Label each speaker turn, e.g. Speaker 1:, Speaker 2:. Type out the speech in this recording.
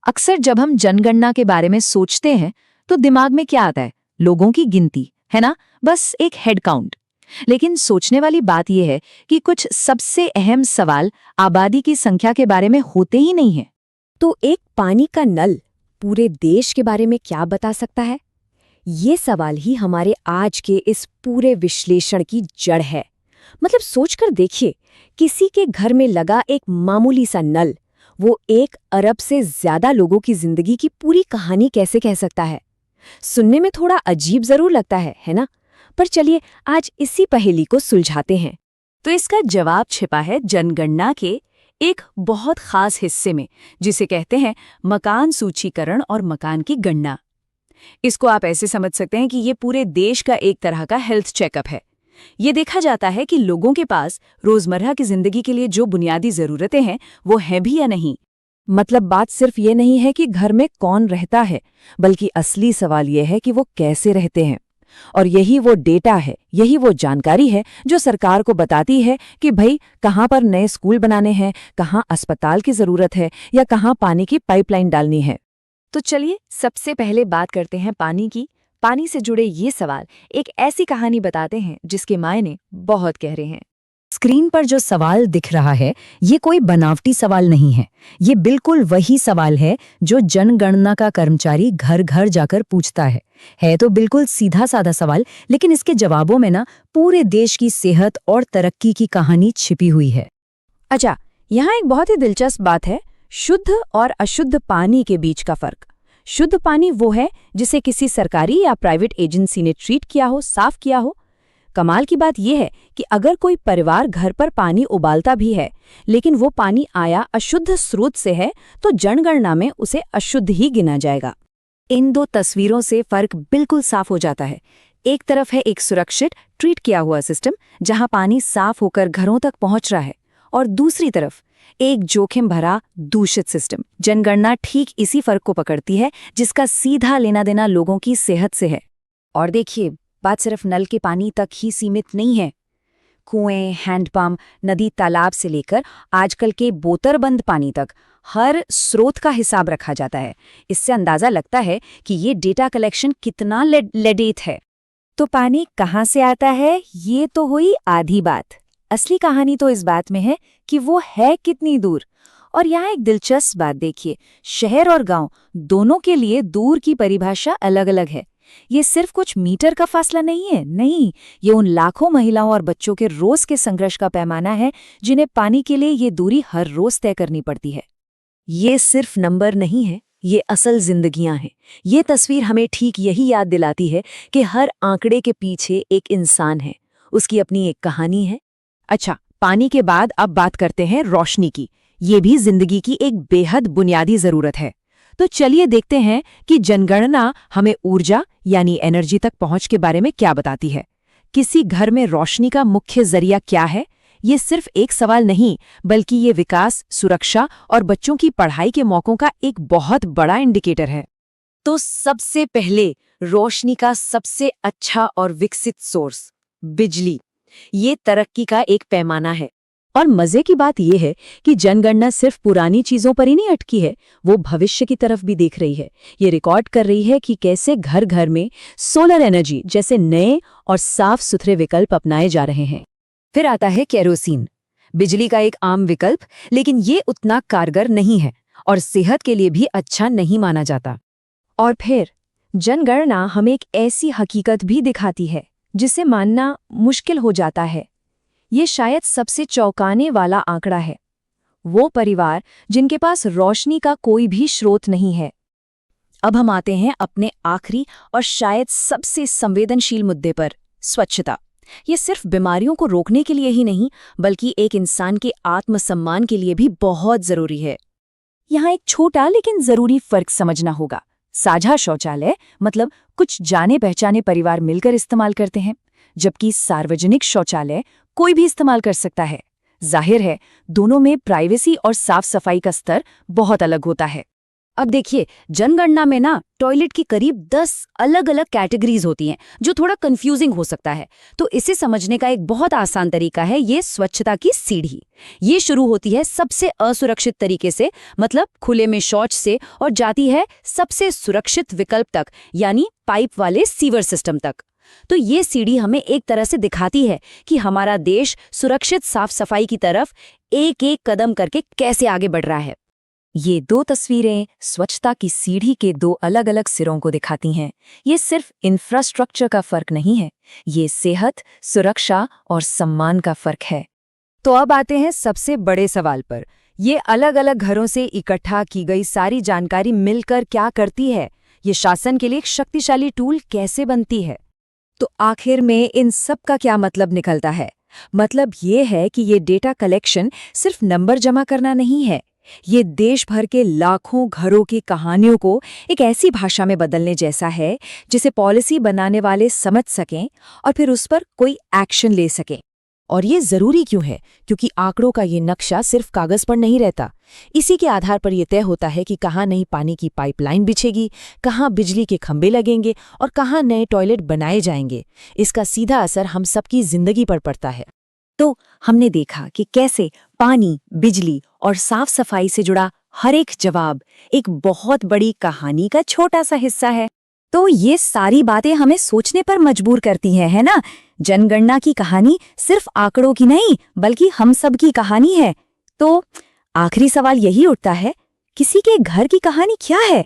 Speaker 1: अक्सर जब हम जनगणना के बारे में सोचते हैं तो दिमाग में क्या आता है? लोगों की गिनती, है ना? बस एक हेड काउंट। लेकिन सोचने वाली बात यह है कि कुछ सबसे अहम सवाल आबादी की संख्या के बारे में होते ही नहीं है।
Speaker 2: तो एक पानी का नल पूरे देश के बारे में क्या बता सकता है? ये सवाल ही हमारे आज के इस पूरे विश्लेषण की जड़ है। मतलब सोचकर देखिए, किसी के घर में लगा एक मामूली सा नल, वो 1 अरब से ज्यादा लोगों की जिंदगी की पूरी कहानी कैसे कह सकता है? सुनने में थोड़ा अजीब जरूर लगता है ना? पर चलिए आज इसी पहेली को सुलझाते हैं।
Speaker 1: तो इसका जवाब छिपा है जनगणना के एक बहुत खास हिस्से में, जिसे कहते हैं मकान सूचीकरण और मकान की गणना। इसको आप ऐसे समझ सकते हैं कि ये पूरे देश का एक तरह का हेल्थ चेकअप है। ये देखा जाता है कि लोगों के पास रोजमर्रा की जिंदगी के लिए जो बुनियादी जरूरतें हैं वो हैं भी या नहीं।
Speaker 2: मतलब बात सिर्फ ये नहीं है कि घर में कौन रहता है, बल्कि असली सवाल ये है कि वो कैसे रहते हैं। और यही वो डेटा है, यही वो जानकारी है जो सरकार को बताती है कि भाई कहाँ पर नए स्कूल बनाने हैं, कहाँ अस्पताल की जरूरत है या कहाँ पानी की पाइपलाइन डालनी है।
Speaker 1: तो चलिए सबसे पहले बात करते हैं पानी की। पानी से जुड़े ये सवाल एक ऐसी कहानी बताते हैं जिसके मायने बहुत गहरे हैं। स्क्रीन पर जो सवाल दिख रहा है ये कोई बनावटी सवाल नहीं है। ये बिल्कुल वही सवाल है जो जनगणना का कर्मचारी घर घर जाकर पूछता है तो बिल्कुल सीधा साधा सवाल, लेकिन इसके जवाबों में ना पूरे देश की सेहत और तरक्की की कहानी छिपी हुई है।
Speaker 2: अच्छा, यहाँ एक बहुत ही दिलचस्प बात है, शुद्ध और अशुद्ध पानी के बीच का फर्क। शुद्ध पानी वो है जिसे किसी सरकारी या प्राइवेट एजेंसी ने ट्रीट किया हो, साफ किया हो। कमाल की बात यह है कि अगर कोई परिवार घर पर पानी उबालता भी है, लेकिन वो पानी आया अशुद्ध स्रोत से है, तो जनगणना में उसे अशुद्ध ही गिना जाएगा।
Speaker 1: इन दो तस्वीरों से फर्क बिल्कुल साफ हो जाता है। एक तरफ है एक सुरक्षित ट्रीट किया हुआ सिस्टम जहां पानी साफ होकर घरों तक पहुंच रहा है, और दूसरी तरफ एक जोखिम भरा दूषित सिस्टम। जनगणना ठीक इसी फर्क को पकड़ती है जिसका सीधा लेना देना लोगों की सेहत से है। और देखिए, बात सिर्फ नल के पानी तक ही सीमित नहीं है। कुएं, हैंडपंप, नदी, तालाब से लेकर आजकल के बोतलबंद पानी तक हर स्रोत का हिसाब रखा जाता है। इससे अंदाजा लगता है कि ये डेटा कलेक्शन कितना लेडेट है।
Speaker 2: तो पानी कहाँ से आता है, ये तो हुई आधी बात। असली कहानी तो इस बात में है कि वो है कितनी दूर। और यहाँ एक दिलचस्प बात देखिए, शहर और गांव दोनों के लिए दूर की परिभाषा अलग अलग है। ये सिर्फ कुछ मीटर का फासला नहीं है, नहीं, ये उन लाखों महिलाओं और बच्चों के रोज के संघर्ष का पैमाना है जिन्हें पानी के लिए ये दूरी हर रोज तय करनी पड़ती है।
Speaker 1: ये सिर्फ नंबर नहीं है, ये असल जिंदगियां हैं। ये तस्वीर हमें ठीक यही याद दिलाती है कि हर आंकड़े के पीछे एक इंसान है, उसकी अपनी एक कहानी है।
Speaker 2: अच्छा, पानी के बाद अब बात करते हैं रोशनी की। ये भी जिंदगी की एक बेहद बुनियादी जरूरत है। तो चलिए देखते हैं कि जनगणना हमें ऊर्जा यानी एनर्जी तक पहुंच के बारे में क्या बताती है। किसी घर में रोशनी का मुख्य जरिया क्या है? ये सिर्फ एक सवाल नहीं, बल्कि ये विकास, सुरक्षा और बच्चों की पढ़ाई के मौकों का एक बहुत बड़ा इंडिकेटर है।
Speaker 1: तो सबसे पहले रोशनी का सबसे अच्छा और विकसित सोर्स बिजली, ये तरक्की का एक पैमाना है।
Speaker 2: और मजे की बात यह है कि जनगणना सिर्फ पुरानी चीजों पर ही नहीं अटकी है, वो भविष्य की तरफ भी देख रही है। ये रिकॉर्ड कर रही है कि कैसे घर घर में सोलर एनर्जी जैसे नए और साफ सुथरे विकल्प अपनाए जा रहे हैं।
Speaker 1: फिर आता है केरोसिन, बिजली का एक आम विकल्प, लेकिन ये उतना कारगर नहीं है और सेहत के लिए भी अच्छा नहीं माना जाता।
Speaker 2: और फिर जनगणना हमें एक ऐसी हकीकत भी दिखाती है जिसे मानना मुश्किल हो जाता है। ये शायद सबसे चौंकाने वाला आंकड़ा है, वो परिवार जिनके पास रोशनी का कोई भी स्रोत नहीं है।
Speaker 1: अब हम आते हैं अपने आखिरी और शायद सबसे संवेदनशील मुद्दे पर, स्वच्छता। ये सिर्फ बीमारियों को रोकने के लिए ही नहीं, बल्कि एक इंसान के आत्मसम्मान के लिए भी बहुत जरूरी है। यहाँ एक छोटा लेकिन जरूरी फर्क समझना होगा। साझा शौचालय मतलब कुछ जाने पहचाने परिवार मिलकर इस्तेमाल करते हैं, जबकि सार्वजनिक शौचालय कोई भी इस्तेमाल कर सकता है। जाहिर है, दोनों में प्राइवेसी और साफ सफाई का स्तर बहुत अलग होता है। अब देखिए, जनगणना में ना टॉयलेट की करीब 10 अलग-अलग कैटेगरीज होती हैं, जो थोड़ा कंफ्यूजिंग हो सकता है। तो इसे समझने का एक बहुत आसान तरीका है ये स्वच्छता की सीढ़ी। ये शुरू होती है सबसे असुरक्षित तरीके से, मतलब खुले में शौच से, और जाती है सबसे सुरक्षित विकल्प तक, यानी पाइप वाले सीवर सिस्टम तक। तो ये सीढ़ी हमें एक तरह से दिखाती है कि हमारा देश सुरक्षित साफ सफाई की तरफ एक-एक कदम करके कैसे आगे बढ़ रहा है। ये दो तस्वीरें स्वच्छता की सीढ़ी के दो अलग-अलग सिरों को दिखाती हैं। ये सिर्फ इंफ्रास्ट्रक्चर का फर्क नहीं है, ये सेहत, सुरक्षा और सम्मान का फर्क है। तो अब आते हैं सबसे बड़े सवाल पर। ये अलग-अलग घरों से इकट्ठा की गई सारी जानकारी मिलकर क्या करती है? ये शासन के लिए एक शक्तिशाली टूल कैसे बनती है? तो आखिर में इन सब का क्या मतलब निकलता है? मतलब ये है कि ये डेटा कलेक्शन सिर्फ नंबर जमा करना नहीं है, ये देश भर के लाखों घरों की कहानियों को एक ऐसी भाषा में बदलने जैसा है जिसे पॉलिसी बनाने वाले समझ सकें और फिर उस पर कोई एक्शन ले सकें।
Speaker 2: और ये जरूरी क्यों है? क्योंकि आंकड़ों का ये नक्शा सिर्फ कागज पर नहीं रहता। इसी के आधार पर यह तय होता है कि कहाँ नई पानी की पाइपलाइन बिछेगी, कहाँ बिजली के खंभे लगेंगे और कहाँ नए टॉयलेट बनाए जाएंगे। इसका सीधा असर हम सबकी जिंदगी पर पड़ता है।
Speaker 1: तो हमने देखा कि कैसे पानी, बिजली और साफ सफाई से जुड़ा हर एक जवाब एक बहुत बड़ी कहानी का छोटा सा हिस्सा है। तो ये सारी बातें हमें सोचने पर मजबूर करती हैं, है ना? जनगणना की कहानी सिर्फ आंकड़ों की नहीं, बल्कि हम सब की कहानी है। तो आखिरी सवाल यही उठता है, किसी के घर की कहानी क्या है?